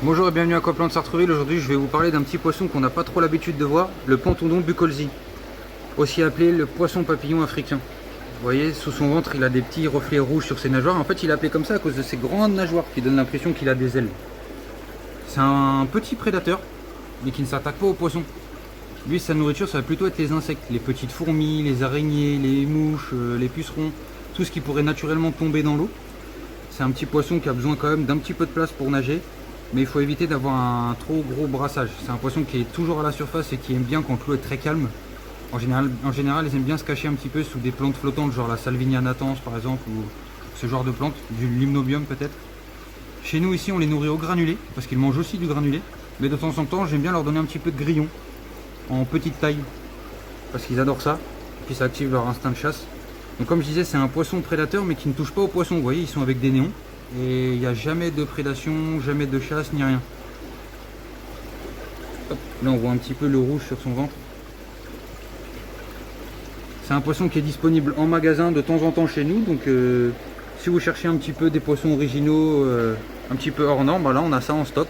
Bonjour et bienvenue à Aquaplant de Sartreville. Aujourd'hui je vais vous parler d'un petit poisson qu'on n'a pas trop l'habitude de voir, le Pantodon buccolzi, aussi appelé le poisson papillon africain. Vous voyez, sous son ventre il a des petits reflets rouges sur ses nageoires. En fait il est appelé comme ça à cause de ses grandes nageoires qui donnent l'impression qu'il a des ailes. C'est un petit prédateur mais qui ne s'attaque pas aux poissons. Lui sa nourriture ça va plutôt être les insectes, les petites fourmis, les araignées, les mouches, les pucerons, tout ce qui pourrait naturellement tomber dans l'eau. C'est un petit poisson qui a besoin quand même d'un petit peu de place pour nager. Mais il faut éviter d'avoir un trop gros brassage. C'est un poisson qui est toujours à la surface et qui aime bien quand l'eau est très calme. En général, ils aiment bien se cacher un petit peu sous des plantes flottantes, genre la Salvinia natans par exemple, ou ce genre de plantes, du limnobium peut-être. Chez nous ici, on les nourrit au granulé, parce qu'ils mangent aussi du granulé. Mais de temps en temps, j'aime bien leur donner un petit peu de grillon, en petite taille, parce qu'ils adorent ça. Puis ça active leur instinct de chasse. Donc comme je disais, c'est un poisson prédateur, mais qui ne touche pas aux poissons. Vous voyez, ils sont avec des néons. Et il n'y a jamais de prédation, jamais de chasse, ni rien. Hop, là on voit un petit peu le rouge sur son ventre. C'est un poisson qui est disponible en magasin de temps en temps chez nous. Donc si vous cherchez un petit peu des poissons originaux, un petit peu hors norme, bah là on a ça en stock.